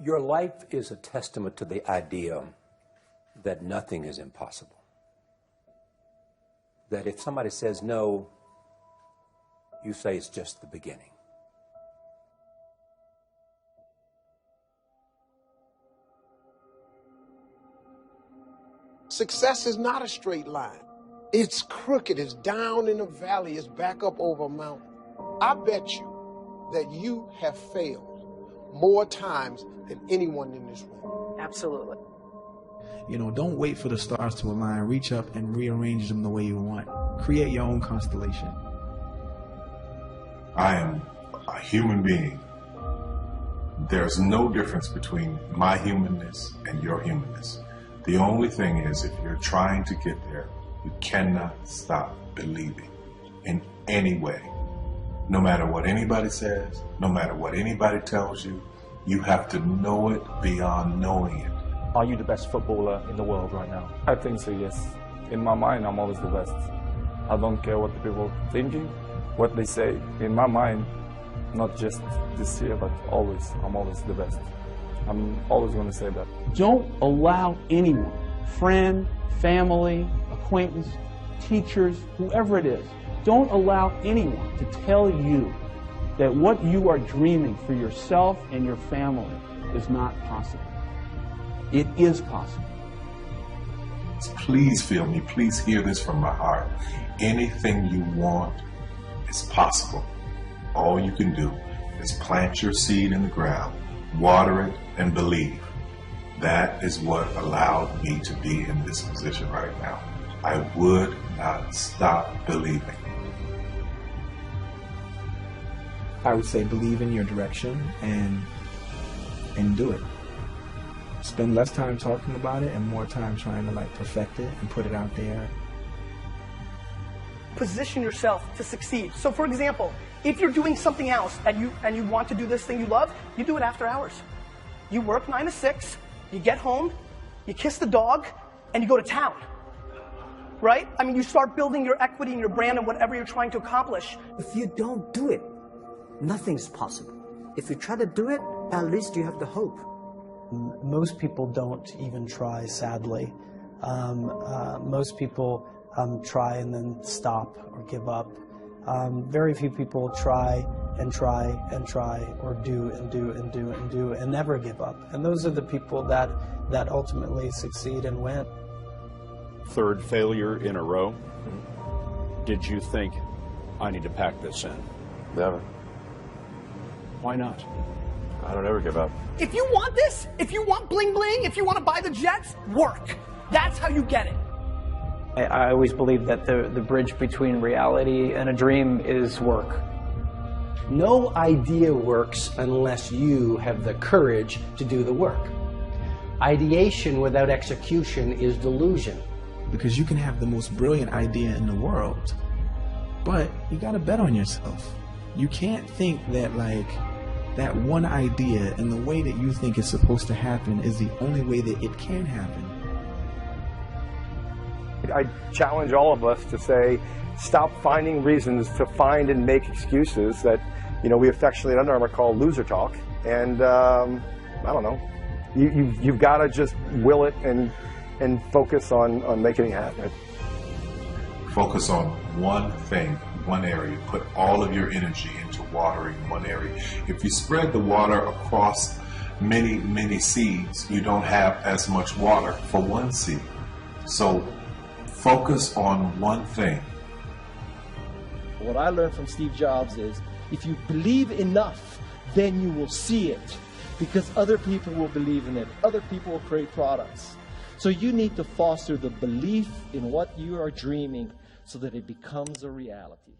Your life is a testament to the idea that nothing is impossible. That if somebody says no, you say it's just the beginning. Success is not a straight line. It's crooked, it's down in a valley, it's back up over a mountain. I bet you that you have failed more times than anyone in this room. Absolutely. You know, don't wait for the stars to align. Reach up and rearrange them the way you want. Create your own constellation. I am a human being. There's no difference between my humanness and your humanness. The only thing is, if you're trying to get there, you cannot stop believing in any way. No matter what anybody says, no matter what anybody tells you, you have to know it beyond knowing it. Are you the best footballer in the world right now? I think so, yes. In my mind, I'm always the best. I don't care what the people are thinking, what they say. In my mind, not just this year, but always, I'm always the best. I'm always going to say that. Don't allow anyone, friend, family, acquaintance, teachers, whoever it is, don't allow anyone to tell you that what you are dreaming for yourself and your family is not possible. It is possible. Please feel me. Please hear this from my heart. Anything you want is possible. All you can do is plant your seed in the ground, water it, and believe. That is what allowed me to be in this position right now. I would not stop believing. I would say believe in your direction and do it. Spend less time talking about it and more time trying to perfect it and put it out there. Position yourself to succeed. So for example, if you're doing something else and you want to do this thing you love, you do it after hours. You work 9 to 6, you get home, you kiss the dog, and you go to town. Right? I mean, you start building your equity and your brand and whatever you're trying to accomplish. If you don't do it, nothing's possible. If you try to do it, at least you have the hope. Most people don't even try, sadly. Most people try and then stop or give up. Very few people try and try and try, or do and do and do and do and never give up. And those are the people that ultimately succeed and win. Third failure in a row. Did you think, I need to pack this in? Never. Why not? I don't ever give up. If you want this, if you want bling bling, if you want to buy the jets, work. That's how you get it. I always believe that the bridge between reality and a dream is work. No idea works unless you have the courage to do the work. Ideation without execution is delusion. Because you can have the most brilliant idea in the world, but you gotta bet on yourself. You can't think that that one idea and the way that you think it's supposed to happen is the only way that it can happen. I challenge all of us to say, stop finding reasons to find and make excuses that, we affectionately at Under Armour call loser talk. And I don't know, you've got to just will it and focus on making it happen. Focus on one thing, one area. Put all of your energy into watering one area. If you spread the water across many, many seeds, you don't have as much water for one seed. So focus on one thing. What I learned from Steve Jobs is, if you believe enough, then you will see it. Because other people will believe in it. Other people will create products. So you need to foster the belief in what you are dreaming so that it becomes a reality.